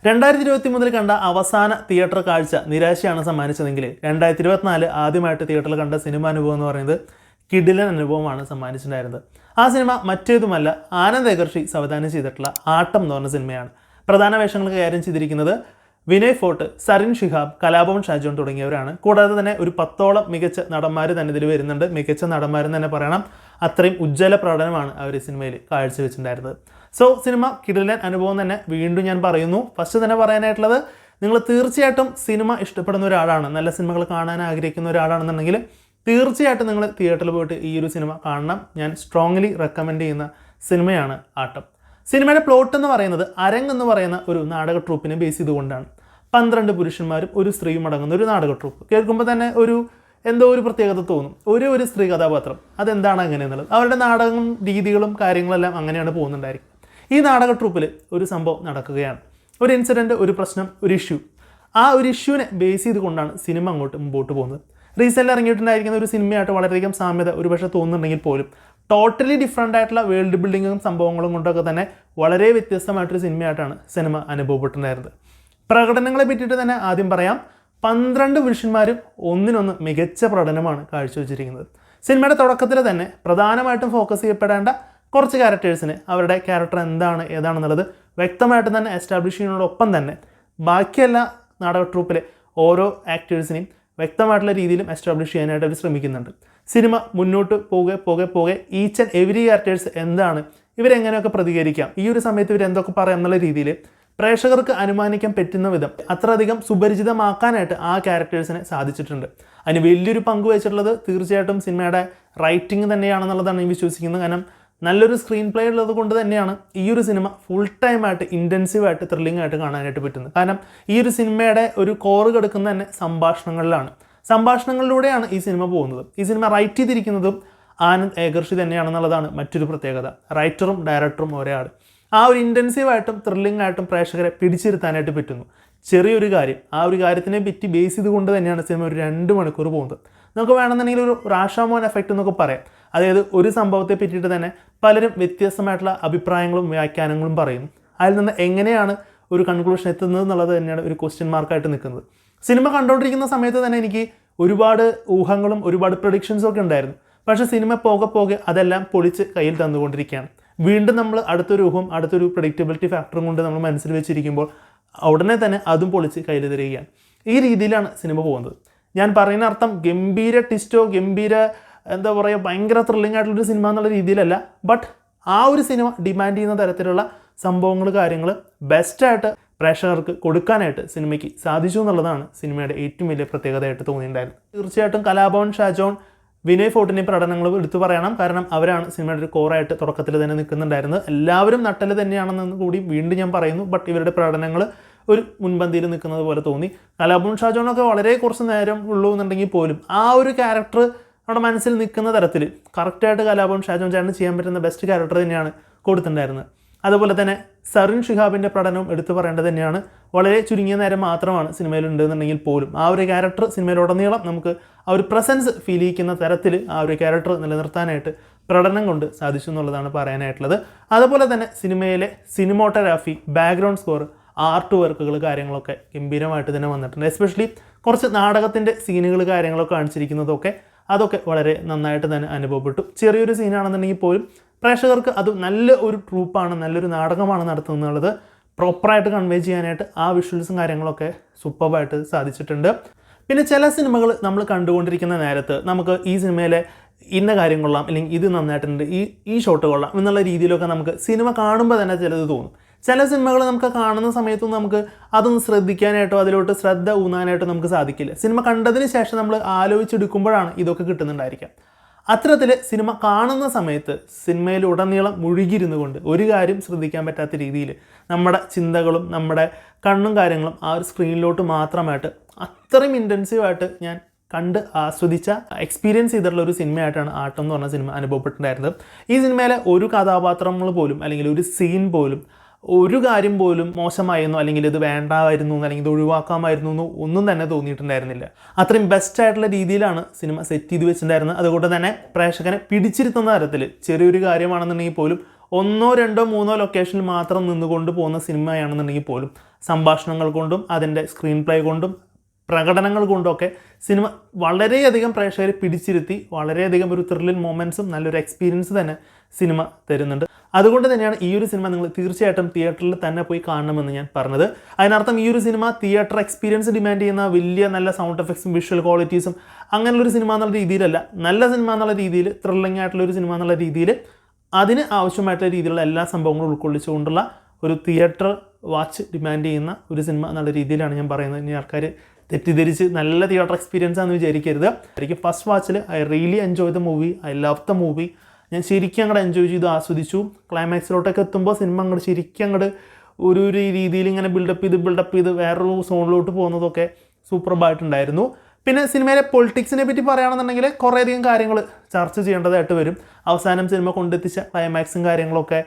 2023 കണ്ട അവസാന തിയേറ്റർ കാഴ്ച നിരാശയാണ് സമ്മാനിച്ചതെങ്കിൽ 2024 ആദ്യമായിട്ട് തിയേറ്ററിൽ കണ്ട സിനിമ അനുഭവം എന്ന് പറയുന്നത് കിടിലൻ അനുഭവമാണ് സമ്മാനിച്ചിട്ടുണ്ടായിരുന്നത്. ആ സിനിമ മറ്റേതുമല്ല, ആനന്ദ് ഏകർഷി സംവിധാനം ചെയ്തിട്ടുള്ള ആട്ടം എന്ന് പറഞ്ഞ സിനിമയാണ്. പ്രധാന വേഷങ്ങൾ കൈകാര്യം ചെയ്തിരിക്കുന്നത് വിനയ് ഫോർട്ട്, സരിൻ ഷിഹാബ്, കലാഭവൻ ഷാജോൺ തുടങ്ങിയവരാണ്. കൂടാതെ തന്നെ ഒരു 10ഓളം മികച്ച നടന്മാർ തന്നെ ഇതിൽ വരുന്നുണ്ട്. മികച്ച നടന്മാരെന്ന് തന്നെ പറയണം, അത്രയും ഉജ്ജ്വല പ്രകടനമാണ് അവർ സിനിമയിൽ കാഴ്ചവെച്ചിട്ടുണ്ടായിരുന്നത്. സോ സിനിമ കിടിലൻ അനുഭവം തന്നെ വീണ്ടും ഞാൻ പറയുന്നു. ഫസ്റ്റ് തന്നെ പറയാനായിട്ടുള്ളത്, നിങ്ങൾ തീർച്ചയായിട്ടും സിനിമ ഇഷ്ടപ്പെടുന്ന ഒരാളാണ്, നല്ല സിനിമകൾ കാണാൻ ആഗ്രഹിക്കുന്ന ഒരാളാണെന്നുണ്ടെങ്കിൽ തീർച്ചയായിട്ടും നിങ്ങൾ തിയേറ്ററിൽ പോയിട്ട് ഈ ഒരു സിനിമ കാണണം. ഞാൻ സ്ട്രോങ്ലി റെക്കമെൻഡ് ചെയ്യുന്ന സിനിമയാണ് ആട്ടം. സിനിമയുടെ പ്ലോട്ട് എന്ന് പറയുന്നത് അരങ്ങ് എന്ന് പറയുന്ന ഒരു നാടക ട്രൂപ്പിനെ ബേസ് ചെയ്തുകൊണ്ടാണ്. 12 പുരുഷന്മാരും ഒരു സ്ത്രീയും അടങ്ങുന്ന ഒരു നാടക ട്രൂപ്പ്. കേൾക്കുമ്പോൾ തന്നെ എന്തോ ഒരു പ്രത്യേകത തോന്നും. ഒരു സ്ത്രീ കഥാപാത്രം, അതെന്താണ് അങ്ങനെയെന്നുള്ളത്. അവരുടെ നാടകവും രീതികളും കാര്യങ്ങളെല്ലാം അങ്ങനെയാണ് പോകുന്നുണ്ടായിരിക്കും. ഈ നാടക ട്രൂപ്പിൽ ഒരു സംഭവം നടക്കുകയാണ്, ഒരു ഇൻസിഡൻറ്റ്, ഒരു പ്രശ്നം, ഒരു ഇഷ്യൂ. ആ ഒരു ഇഷ്യൂവിനെ ബേസ് ചെയ്തുകൊണ്ടാണ് സിനിമ അങ്ങോട്ട് മുമ്പോട്ട് പോകുന്നത്. റീസെൻ്റ് ഇറങ്ങിയിട്ടുണ്ടായിരിക്കുന്ന ഒരു സിനിമയായിട്ട് വളരെയധികം സാമ്യത ഒരുപക്ഷെ തോന്നുന്നുണ്ടെങ്കിൽ പോലും ടോട്ടലി ഡിഫറെൻ്റ് ആയിട്ടുള്ള വേൾഡ് ബിൽഡിങ്ങും സംഭവങ്ങളും കൊണ്ടൊക്കെ തന്നെ വളരെ വ്യത്യസ്തമായിട്ടൊരു സിനിമയായിട്ടാണ് സിനിമ അനുഭവപ്പെട്ടിട്ടുണ്ടായിരുന്നത്. പ്രകടനങ്ങളെ പറ്റിയിട്ട് തന്നെ ആദ്യം പറയാം. 12 പുരുഷന്മാരും ഒന്നിനൊന്ന് മികച്ച പ്രകടനമാണ് കാഴ്ചവെച്ചിരിക്കുന്നത്. സിനിമയുടെ തുടക്കത്തിൽ തന്നെ പ്രധാനമായിട്ടും ഫോക്കസ് ചെയ്യപ്പെടേണ്ട കുറച്ച് ക്യാരക്ടേഴ്സിന് അവരുടെ ക്യാരക്ടർ എന്താണ് ഏതാണെന്നുള്ളത് വ്യക്തമായിട്ട് തന്നെ എസ്റ്റാബ്ലിഷ് ചെയ്യുന്നതോടൊപ്പം തന്നെ ബാക്കിയെല്ലാ നാടക ട്രൂപ്പിലെ ഓരോ ആക്ടേഴ്സിനെയും വ്യക്തമായിട്ടുള്ള രീതിയിലും എസ്റ്റാബ്ലിഷ് ചെയ്യാനായിട്ട് അവർ ശ്രമിക്കുന്നുണ്ട്. സിനിമ മുന്നോട്ട് പോകെ ഈച്ച് ആൻഡ് എവരി ക്യാരക്ടേഴ്സ് എന്താണ്, ഇവരെങ്ങനെയൊക്കെ പ്രതികരിക്കാം, ഈ ഒരു സമയത്ത് ഇവരെന്തൊക്കെ പറയാം എന്നുള്ള രീതിയിൽ പ്രേക്ഷകർക്ക് അനുമാനിക്കാൻ പറ്റുന്ന വിധം അത്രയധികം സുപരിചിതമാക്കാനായിട്ട് ആ ക്യാരക്ടേഴ്സിനെ സാധിച്ചിട്ടുണ്ട്. അതിന് വലിയൊരു പങ്ക് വഹിച്ചിട്ടുള്ളത് തീർച്ചയായിട്ടും സിനിമയുടെ റൈറ്റിംഗ് തന്നെയാണെന്നുള്ളതാണ് ഞാൻ വിശ്വസിക്കുന്നത്. കാരണം നല്ലൊരു സ്ക്രീൻ പ്ലേ ഉള്ളത് കൊണ്ട് തന്നെയാണ് ഈ ഒരു സിനിമ ഫുൾ ടൈമായിട്ട് ഇൻറ്റൻസീവായിട്ട് ത്രില്ലിംഗ് ആയിട്ട് കാണാനായിട്ട് പറ്റുന്നത്. കാരണം ഈ ഒരു സിനിമയുടെ ഒരു കോറ് കിടക്കുന്ന തന്നെ സംഭാഷണങ്ങളിലാണ്. സംഭാഷണങ്ങളിലൂടെയാണ് ഈ സിനിമ പോകുന്നത്. ഈ സിനിമ റൈറ്റ് ചെയ്തിരിക്കുന്നതും ആനന്ദ് ഏകർഷി തന്നെയാണെന്നുള്ളതാണ് മറ്റൊരു പ്രത്യേകത. റൈറ്ററും ഡയറക്ടറും ഒരേ ആൾ. ആ ഒരു ഇൻറ്റൻസീവായിട്ടും ത്രില്ലിംഗ് ആയിട്ടും പ്രേക്ഷകരെ പിടിച്ചിരുത്താനായിട്ട് പറ്റുന്നു. ചെറിയൊരു കാര്യം, ആ ഒരു കാര്യത്തിനെ പറ്റി ബേസ് ചെയ്തുകൊണ്ട് തന്നെയാണ് സിനിമ ഒരു 2 മണിക്കൂർ പോകുന്നത്. നമുക്ക് വേണമെന്നുണ്ടെങ്കിൽ ഒരു റാഷാമോൻ എഫക്റ്റ് എന്നൊക്കെ പറയാം. അതായത് ഒരു സംഭവത്തെ പറ്റിയിട്ട് തന്നെ പലരും വ്യത്യസ്തമായിട്ടുള്ള അഭിപ്രായങ്ങളും വ്യാഖ്യാനങ്ങളും പറയുന്നു. അതിൽ നിന്ന് എങ്ങനെയാണ് ഒരു കൺക്ലൂഷൻ എത്തുന്നത് എന്നുള്ളത് തന്നെയാണ് ഒരു ക്വസ്റ്റ്യൻ മാർക്കായിട്ട് നിൽക്കുന്നത്. സിനിമ കണ്ടുകൊണ്ടിരിക്കുന്ന സമയത്ത് തന്നെ എനിക്ക് ഒരുപാട് ഊഹങ്ങളും ഒരുപാട് പ്രഡിക്ഷൻസും ഒക്കെ ഉണ്ടായിരുന്നു. പക്ഷേ സിനിമ പോകെ അതെല്ലാം പൊളിച്ച് കയ്യിൽ തന്നുകൊണ്ടിരിക്കുകയാണ്. വീണ്ടും നമ്മൾ അടുത്തൊരു ഊഹം, അടുത്തൊരു പ്രഡിക്റ്റബിലിറ്റി ഫാക്ടറും കൊണ്ട് നമ്മൾ മനസ്സിൽ വെച്ചിരിക്കുമ്പോൾ ഉടനെ തന്നെ അതും പൊളിച്ച് കയ്യിൽ തരികയാണ്. ഈ രീതിയിലാണ് സിനിമ പോകുന്നത്. ഞാൻ പറയുന്ന അർത്ഥം ഗംഭീര ട്വിസ്റ്റോ ഗംഭീര എന്താ പറയുക ഭയങ്കര ത്രില്ലിംഗ് ആയിട്ടുള്ളൊരു സിനിമ എന്നുള്ള രീതിയിലല്ല. ബട്ട് ആ ഒരു സിനിമ ഡിമാൻഡ് ചെയ്യുന്ന തരത്തിലുള്ള സംഭവങ്ങൾ, കാര്യങ്ങൾ ബെസ്റ്റായിട്ട് പ്രേക്ഷകർക്ക് കൊടുക്കാനായിട്ട് സിനിമയ്ക്ക് സാധിച്ചു എന്നുള്ളതാണ് സിനിമയുടെ ഏറ്റവും വലിയ പ്രത്യേകതയായിട്ട് തോന്നിയിട്ടുണ്ടായിരുന്നു. തീർച്ചയായിട്ടും കലാഭവൻ ഷാജോൺ, വിനയ് ഫോർട്ടിൻ്റെ പ്രകടനങ്ങൾ എടുത്തു പറയണം. കാരണം അവരാണ് സിനിമയുടെ ഒരു കോറായിട്ട് തുടക്കത്തിൽ തന്നെ നിൽക്കുന്നുണ്ടായിരുന്നത്. എല്ലാവരും നട്ടൽ തന്നെയാണെന്ന് കൂടി വീണ്ടും ഞാൻ പറയുന്നു. ബട്ട് ഇവരുടെ പ്രകടനങ്ങൾ ഒരു മുൻപന്തിയിൽ നിൽക്കുന്നത് പോലെ തോന്നി. കലാഭവൻ ഷാജോണൊക്കെ വളരെ കുറച്ച് നേരം ഉള്ളൂ എന്നുണ്ടെങ്കിൽ പോലും ആ ഒരു ക്യാരക്ടർ നമ്മുടെ മനസ്സിൽ നിൽക്കുന്ന തരത്തിൽ കറക്റ്റായിട്ട് കലാഭവൻ ഷാജോൺ ചേട്ടന് ചെയ്യാൻ പറ്റുന്ന ബെസ്റ്റ് ക്യാരക്ടർ തന്നെയാണ് കൊടുത്തിട്ടുണ്ടായിരുന്നത്. അതുപോലെ തന്നെ സരിൻ ഷിഹാബിൻ്റെ പ്രകടനവും എടുത്തു പറയേണ്ടത് തന്നെയാണ്. വളരെ ചുരുങ്ങിയ നേരം മാത്രമാണ് സിനിമയിലുണ്ടെന്നുണ്ടെങ്കിൽ പോലും ആ ഒരു ക്യാരക്ടർ സിനിമയിലുടനീളം നമുക്ക് ആ ഒരു പ്രസൻസ് ഫീൽ ചെയ്യിക്കുന്ന തരത്തിൽ ആ ഒരു ക്യാരക്ടർ നിലനിർത്താനായിട്ട് പ്രകടനം കൊണ്ട് സാധിച്ചു എന്നുള്ളതാണ് പറയാനായിട്ടുള്ളത്. അതുപോലെ തന്നെ സിനിമയിലെ സിനിമോട്ടോഗ്രാഫി, ബാക്ക്ഗ്രൗണ്ട് സ്കോർ, ആർട്ട് വർക്കുകൾ, കാര്യങ്ങളൊക്കെ ഗംഭീരമായിട്ട് തന്നെ വന്നിട്ടുണ്ട്. എസ്പെഷ്യലി കുറച്ച് നാടകത്തിൻ്റെ സീനുകൾ, കാര്യങ്ങളൊക്കെ കാണിച്ചിരിക്കുന്നതൊക്കെ അതൊക്കെ വളരെ നന്നായിട്ട് തന്നെ അനുഭവപ്പെട്ടു. ചെറിയൊരു സീനാണെന്നുണ്ടെങ്കിൽ പോലും പ്രേക്ഷകർക്ക് അത് നല്ല ഒരു ട്രൂപ്പാണ്, നല്ലൊരു നാടകമാണ് നടത്തുന്നത് പ്രോപ്പറായിട്ട് കൺവേ ചെയ്യാനായിട്ട് ആ വിഷ്വൽസും കാര്യങ്ങളൊക്കെ സൂപ്പറായിട്ട് സാധിച്ചിട്ടുണ്ട്. പിന്നെ ചില സിനിമകൾ നമ്മൾ കണ്ടുകൊണ്ടിരിക്കുന്ന നേരത്ത് നമുക്ക് ഈ സിനിമയിലെ ഇന്ന കാര്യം കൊള്ളാം, അല്ലെങ്കിൽ ഇത് നന്നായിട്ടുണ്ട്, ഈ ഷോട്ട് കൊള്ളാം എന്നുള്ള രീതിയിലൊക്കെ നമുക്ക് സിനിമ കാണുമ്പോൾ തന്നെ ചിലത് തോന്നും. ചില സിനിമകൾ നമുക്ക് കാണുന്ന സമയത്തൊന്നും നമുക്ക് അതൊന്ന് ശ്രദ്ധിക്കാനായിട്ടോ അതിലോട്ട് ശ്രദ്ധ ഊന്നാനായിട്ടോ നമുക്ക് സാധിക്കില്ല. സിനിമ കണ്ടതിന് ശേഷം നമ്മൾ ആലോചിച്ചെടുക്കുമ്പോഴാണ് ഇതൊക്കെ കിട്ടുന്നുണ്ടായിരിക്കാം. അത്തരത്തിൽ സിനിമ കാണുന്ന സമയത്ത് സിനിമയിൽ ഉടനീളം മുഴുകിയിരുന്നു കൊണ്ട് ഒരു കാര്യം ശ്രദ്ധിക്കാൻ പറ്റാത്ത രീതിയിൽ നമ്മുടെ ചിന്തകളും നമ്മുടെ കണ്ണും കാര്യങ്ങളും ആ ഒരു സ്ക്രീനിലോട്ട് മാത്രമായിട്ട് അത്രയും ഇൻറ്റൻസീവായിട്ട് ഞാൻ കണ്ട് ആസ്വദിച്ച എക്സ്പീരിയൻസ് ചെയ്തിട്ടുള്ള ഒരു സിനിമയായിട്ടാണ് ആട്ടം എന്ന് പറഞ്ഞ സിനിമ അനുഭവപ്പെട്ടിട്ടുണ്ടായിരുന്നത്. ഈ സിനിമയിലെ ഒരു കഥാപാത്രങ്ങൾ പോലും അല്ലെങ്കിൽ ഒരു സീൻ പോലും ഒരു കാര്യം പോലും മോശമായിരുന്നു, അല്ലെങ്കിൽ ഇത് വേണ്ടാമായിരുന്നു, അല്ലെങ്കിൽ ഇത് ഒഴിവാക്കാമായിരുന്നു ഒന്നും തന്നെ തോന്നിയിട്ടുണ്ടായിരുന്നില്ല. അത്രയും ബെസ്റ്റായിട്ടുള്ള രീതിയിലാണ് സിനിമ സെറ്റ് ചെയ്ത് വെച്ചിട്ടുണ്ടായിരുന്നത്. അതുകൊണ്ട് തന്നെ പ്രേക്ഷകനെ പിടിച്ചിരുത്തുന്ന തരത്തിൽ ചെറിയൊരു കാര്യമാണെന്നുണ്ടെങ്കിൽ പോലും 1, 2, 3 ലൊക്കേഷനിൽ മാത്രം നിന്നുകൊണ്ട് പോകുന്ന സിനിമയാണെന്നുണ്ടെങ്കിൽ പോലും സംഭാഷണങ്ങൾ കൊണ്ടും അതിൻ്റെ സ്ക്രീൻ പ്ലേ കൊണ്ടും പ്രകടനങ്ങൾ കൊണ്ടൊക്കെ സിനിമ വളരെയധികം പ്രേക്ഷകരെ പിടിച്ചിരുത്തി വളരെയധികം ഒരു ത്രില്ലിംഗ് മൊമെൻറ്റ്സും നല്ലൊരു എക്സ്പീരിയൻസ് തന്നെ സിനിമ തരുന്നുണ്ട്. അതുകൊണ്ട് തന്നെയാണ് ഈ ഒരു സിനിമ നിങ്ങൾ തീർച്ചയായിട്ടും തിയേറ്ററിൽ തന്നെ പോയി കാണണമെന്ന് ഞാൻ പറഞ്ഞത്. അതിനർത്ഥം ഈ ഒരു സിനിമ തിയേറ്റർ എക്സ്പീരിയൻസ് ഡിമാൻഡ് ചെയ്യുന്ന വലിയ നല്ല സൗണ്ട് എഫക്ട്സും വിഷ്വൽ ക്വാളിറ്റീസും അങ്ങനെയുള്ളൊരു സിനിമ എന്നുള്ള രീതിയിലല്ല, നല്ല സിനിമ എന്നുള്ള രീതിയിൽ ത്രില്ലിംഗ് ആയിട്ടുള്ളൊരു സിനിമ എന്നുള്ള രീതിയിൽ അതിന് ആവശ്യമായിട്ടുള്ള രീതിയിലുള്ള എല്ലാ സംഭവങ്ങളും ഉൾക്കൊള്ളിച്ചുകൊണ്ടുള്ള ഒരു തിയേറ്റർ വാച്ച് ഡിമാൻഡ് ചെയ്യുന്ന ഒരു സിനിമ എന്നുള്ള രീതിയിലാണ് ഞാൻ പറയുന്നത്. ഇനി ആൾക്കാർ തെറ്റിദ്ധരിച്ച് നല്ല തിയേറ്റർ എക്സ്പീരിയൻസ് ആണെന്ന് വിചാരിക്കരുത്. എനിക്ക് ഫസ്റ്റ് വാച്ചിൽ I really enjoy the movie, I love the movie. ഞാൻ ശരിക്കും അങ്ങോട്ട് എൻജോയ് ചെയ്തു, ആസ്വദിച്ചു. ക്ലൈമാക്സിലോട്ടൊക്കെ എത്തുമ്പോൾ സിനിമ അങ്ങോട്ട് ശരിക്കും അങ്ങോട്ട് ഒരു രീതിയിൽ ഇങ്ങനെ ബിൽഡപ്പ് ചെയ്ത് വേറൊരു സോണിലോട്ട് പോകുന്നതൊക്കെ സൂപ്പർബായിട്ടുണ്ടായിരുന്നു. പിന്നെ സിനിമയിലെ പൊളിറ്റിക്സിനെ പറ്റി പറയുകയാണെന്നുണ്ടെങ്കിൽ കുറേയധികം കാര്യങ്ങൾ ചർച്ച ചെയ്യേണ്ടതായിട്ട് വരും. അവസാനം സിനിമ കൊണ്ടെത്തിച്ച ക്ലൈമാക്സും കാര്യങ്ങളൊക്കെ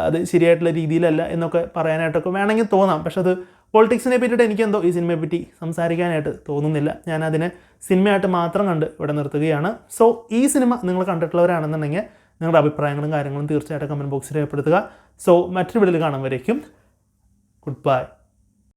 അത് ശരിയായിട്ടുള്ള രീതിയിലല്ല എന്നൊക്കെ പറയാനായിട്ടൊക്കെ വേണമെങ്കിൽ തോന്നാം. പക്ഷെ അത് പൊളിറ്റിക്സിനെ പറ്റിയിട്ട് എനിക്കെന്തോ ഈ സിനിമയെ പറ്റി സംസാരിക്കാനായിട്ട് തോന്നുന്നില്ല. ഞാനതിനെ സിനിമയായിട്ട് മാത്രം കണ്ട് ഇവിടെ നിർത്തുകയാണ്. സോ ഈ സിനിമ നിങ്ങൾ കണ്ടിട്ടുള്ളവരാണെന്നുണ്ടെങ്കിൽ നിങ്ങളുടെ അഭിപ്രായങ്ങളും കാര്യങ്ങളും തീർച്ചയായിട്ടും കമൻറ്റ് ബോക്സിൽ രേഖപ്പെടുത്തുക. സോ മറ്റൊരു വീഡിയോയിൽ കാണും വരേക്കും ഗുഡ് ബൈ.